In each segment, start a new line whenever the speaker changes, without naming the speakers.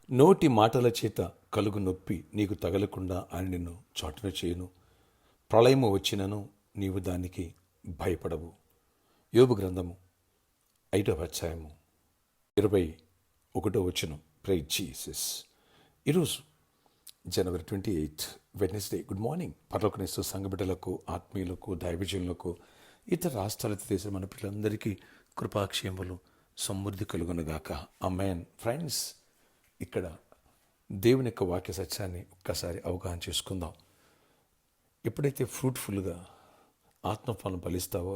నోటి మాటల చేత కలుగు నొప్పి నీకు తగలకుండా ఆయన నిన్ను చాటున చేయను. ప్రళయము వచ్చినను నీవు దానికి భయపడవు. యోబు గ్రంథము 5వ అధ్యాయము 21వ వచనం. Praise Jesus. ఈరోజు జనవరి 28 వెడ్నెస్డే. Good morning. పరలోకనేస్తూ సంఘబిడ్డలకు, ఆత్మీయులకు, దైవజనులకు, ఇతర రాష్ట్రాలతో దేశం మన పిల్లలందరికీ కృపాక్షేమములు సమృద్ధి కలుగునుగాక. ఆమేన్. ఫ్రెండ్స్, ఇక్కడ దేవుని యొక్క వాక్య సత్యాన్ని ఒక్కసారి అవగాహన చేసుకుందాం. ఎప్పుడైతే ఫ్రూట్ఫుల్గా ఆత్మఫలం ఫలిస్తావో,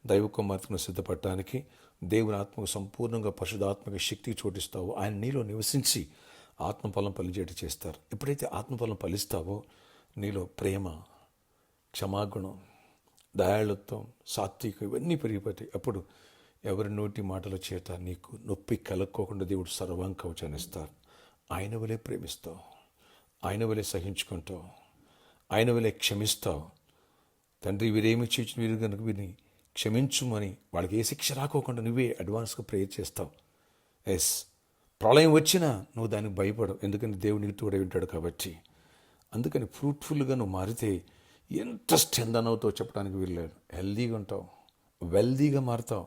దైవ కుమార్తెను సిద్ధపడటానికి దేవుని ఆత్మకు సంపూర్ణంగా పరిశుద్ధాత్మక శక్తి చోటిస్తావో, ఆయన నీలో నివసించి ఆత్మఫలం ఫలించేటి చేస్తారు. ఎప్పుడైతే ఆత్మఫలం ఫలిస్తావో నీలో ప్రేమ, క్షమాగుణం, దయాళుత్వం, సాత్వికం ఇవన్నీ పెరిగిపోతాయి. అప్పుడు ఎవరి నోటి మాటల చేత నీకు నొప్పి కలక్కోకుండా దేవుడు సర్వాంగ కవచాన్ని ఇస్తారు. ఆయన వలె ప్రేమిస్తావు, ఆయన వలె సహించుకుంటావు, ఆయన వలె క్షమిస్తావు. తండ్రి, వీరేమి చేసిన వీరు కనుక వీరిని క్షమించుమని వాళ్ళకి ఏ శిక్ష రాకోకుండా నువ్వే అడ్వాన్స్గా ప్రేయర్ చేస్తావు. ఎస్, ప్రళయం వచ్చినా నువ్వు దానికి భయపడవు, ఎందుకంటే దేవుడు నీకు తోడే ఉంటాడు కాబట్టి. అందుకని ఫ్రూట్ఫుల్గా నువ్వు మారితే ఎంత స్ట్రెంథన్ అవుతావు చెప్పడానికి వీల్లేదు. హెల్దీగా ఉంటావు, వెల్దీగా మారుతావు,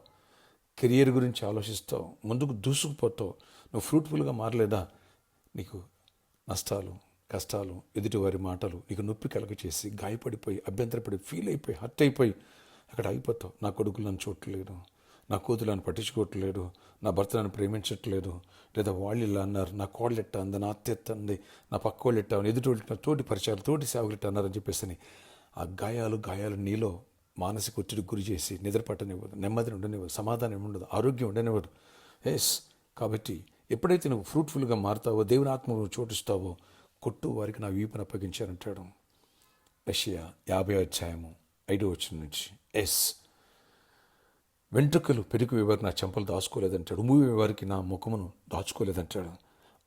కెరియర్ గురించి ఆలోచిస్తావు, ముందుకు దూసుకుపోతావు. నువ్వు ఫ్రూట్ఫుల్గా మారలేదా, నీకు నష్టాలు, కష్టాలు, ఎదుటివారి మాటలు నీకు నొప్పి కలగ చేసి గాయపడిపోయి, అభ్యంతరపడి, ఫీల్ అయిపోయి, హర్ట్ అయిపోయి అక్కడ అయిపోతావు. నా కొడుకులు నన్ను చూడట్లేదు, నా కూతురు నన్ను పట్టించుకోవట్లేదు, నా భర్త నన్ను ప్రేమించట్లేదు, లేదా వాళ్ళు ఇలా అన్నారు, నా కోళ్ళు ఎట్ట అంది, నా అత్త ఎత్త అంది, నా పక్క వాళ్ళు ఎట్టా, ఎదుటి తోటి పరిచయాలు, తోటి సేవలు ఎట్ట అన్నారని చెప్పేసి ఆ గాయాలు నీలో మానసిక ఒత్తిడికి గురి చేసి నిద్ర పట్టనివ్వదు, నెమ్మదిని ఉండనివ్వదు, సమాధానం ఉండదు, ఆరోగ్యం ఉండనివ్వదు. ఎస్, కాబట్టి ఎప్పుడైతే నువ్వు ఫ్రూట్ఫుల్గా మారుతావో, దేవుని ఆత్మను చోటిస్తావో, కొట్టు వారికి నా వీపును అప్పగించారంటాడు యెషయా 50వ అధ్యాయము 5వ వచనం నుంచి. ఎస్, వెంట్రుకలు పెరిగి వారికి నా చెంపలు దాచుకోలేదంటాడు, మూవి వారికి నా ముఖమును దాచుకోలేదంటాడు.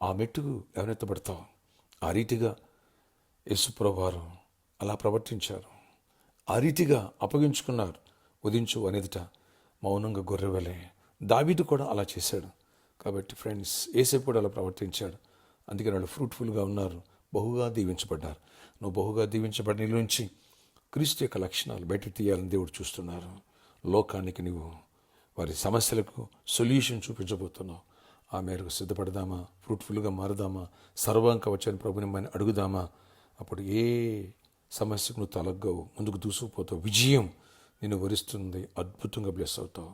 ఆ మెట్టుకు ఎవరెత్తబడతావు. ఆ రీతిగా యేసుప్రభువు వారు అలా ప్రవర్తించారు, ఆ రీతిగా అప్పగించుకున్నారు. ఉదించు అనేదిట మౌనంగా గొర్రెవలే. దావీదు కూడా అలా చేశాడు. కాబట్టి ఫ్రెండ్స్, యేసేపు కూడా అలా ప్రవర్తించాడు. అందుకని వాళ్ళు ఫ్రూట్ఫుల్గా ఉన్నారు, బహుగా దీవించబడ్డారు. నువ్వు బహుగా దీవించబడిన నీ నుంచి క్రీస్తు యొక్క లక్షణాలు బయటకు తీయాలని దేవుడు చూస్తున్నారు. లోకానికి నువ్వు వారి సమస్యలకు సొల్యూషన్ చూపించబోతున్నావు. ఆ మేరకు సిద్ధపడదామా, ఫ్రూట్ఫుల్గా మారదామా, సర్వాంక వచ్చని ప్రభుని మనం అడుగుదామా. అప్పుడు ఏ సమస్యకు నువ్వు తలగ్గవు, ముందుకు దూసుకుపోతావు, విజయం నిన్ను వరిస్తుంది, అద్భుతంగా బ్లెస్ అవుతావు.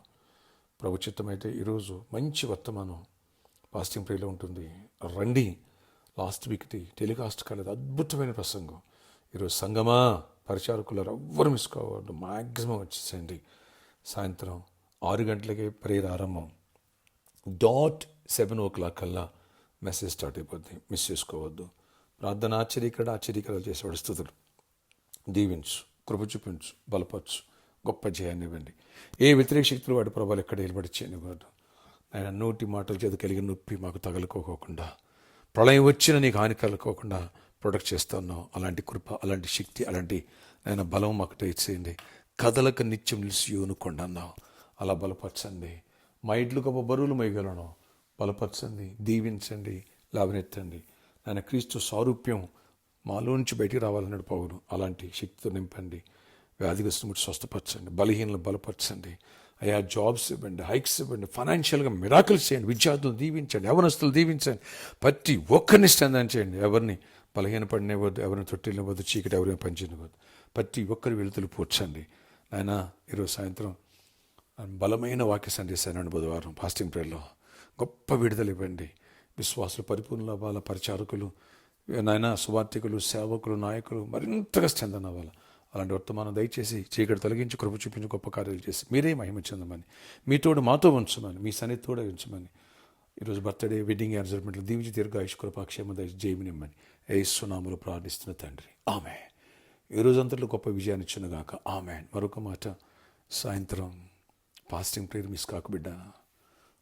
ప్రభు చిత్తమైతే ఈరోజు మంచి వర్తమానం ఫాస్టింగ్ ప్రేలో ఉంటుంది. రండి. లాస్ట్ వీక్ది టెలికాస్ట్ కాలేదు, అద్భుతమైన ప్రసంగం. ఈరోజు సంగమా పరిచారకులు ఎవ్వరు మిస్ కావద్దు, మ్యాక్సిమం వచ్చేసేయండి. సాయంత్రం 6 గంటలకే ప్రేయర్ ఆరంభం. 7 కల్లా మెసేజ్ స్టార్ట్ అయిపోద్ది, మిస్ చేసుకోవద్దు. ప్రార్థన ఆశ్చర్యకరాలు చేసేవాడు. స్తుతులు. దీవించు, కృప చూపించు, బలపరచు, గొప్ప జయాన్ని ఇవ్వండి. ఏ వ్యతిరేక శక్తులు వాడి ప్రభావాలు ఎక్కడ నిలబడి చేయనివ్వదు. ఆయన నోటి మాటల చేత కలిగిన నొప్పి మాకు తగలుకోకుండా, ప్రళయం వచ్చిన నీకు హాని కలుకోకుండా ప్రొటెక్ట్ చేస్తున్నావు. అలాంటి కృప, అలాంటి శక్తి, అలాంటి ఆయన బలం మాకు తెచ్చేయండి. కథలకు నిత్యం నిలిచి యూనుకొండన్నావు, అలా బలపరచండి. మా ఇంట్లో గొప్ప బరువులు మొయ్యగలను, బలపరచండి, దీవించండి, లాభనెత్తండి. ఆయన క్రీస్తు సారూప్యం మాలో నుంచి బయటికి రావాలన్నాడు పౌలు. అలాంటి శక్తితో నింపండి. వ్యాధిగ్రస్తులను స్వస్థపరచండి, బలహీనలు బలపరచండి. అయ్యా, జాబ్స్ ఇవ్వండి, హైక్స్ ఇవ్వండి, ఫైనాన్షియల్గా మిరాకిల్స్ చేయండి, విద్యార్థులు దీవించండి, యవనస్తులు దీవించండి, ప్రతి ఒక్కరిని స్ట్రెంథన్ చేయండి. ఎవరిని బలహీనపడినివ్వద్దు, ఎవరిని తొట్టినివ్వద్దు, చీకటి ఎవరిని పంచినివ్వద్దు. ప్రతి ఒక్కరి వెలుతులు పూడ్చండి. నాయన, ఈరోజు సాయంత్రం బలమైన వాక్య సందేశాన్ని బుధవారం ఫాస్టింగ్ ప్రేయర్లో గొప్ప విడుదల ఇవ్వండి. విశ్వాసులు పరిపూర్ణ అవ్వాలి, పరిచారకులు, నాయన సువార్థికులు, సేవకులు, నాయకులు మరింతగా స్ట్రెంథన్ అవ్వాలి. అలాంటి వర్తమానం దయచేసి చీకటి తొలగించి కృప చూపించి గొప్ప కార్యాలు చేసి మీరే మహిమ చెందమని, మీతోడు మాతో ఉంచమని, మీ సన్నిధితోడే ఉంచమని, ఈరోజు బర్త్డే, వెడ్డింగ్ యానివర్సరీలు దీవించి దీర్ఘాయుష్ కృపాక్షేమ జయమినిమ్మని యేసు నామములో ప్రార్థిస్తున్న తండ్రి, ఆమేన్. ఈ రోజంతట్లో గొప్ప విజయాన్ని ఇచ్చునుగాక, ఆమేన్. మరొక మాట, సాయంత్రం ఫాస్టింగ్ ప్రేయర్ మిస్ కాకు బిడ్డ.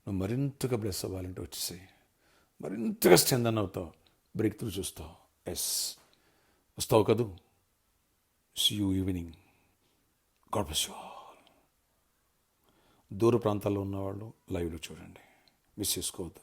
నువ్వు మరింతగా బ్లెస్ అవ్వాలంటే వచ్చేసాయి, మరింతగా స్ట్రెంథన్ అవుతావు, బ్రేక్ త్రూ చూస్తావు. ఎస్, వస్తావు కదూ. See you evening. God bless you all. దూర ప్రాంతాల్లో ఉన్నవాళ్ళు లైవ్లో చూడండి, మిస్ చేసుకోవద్దు.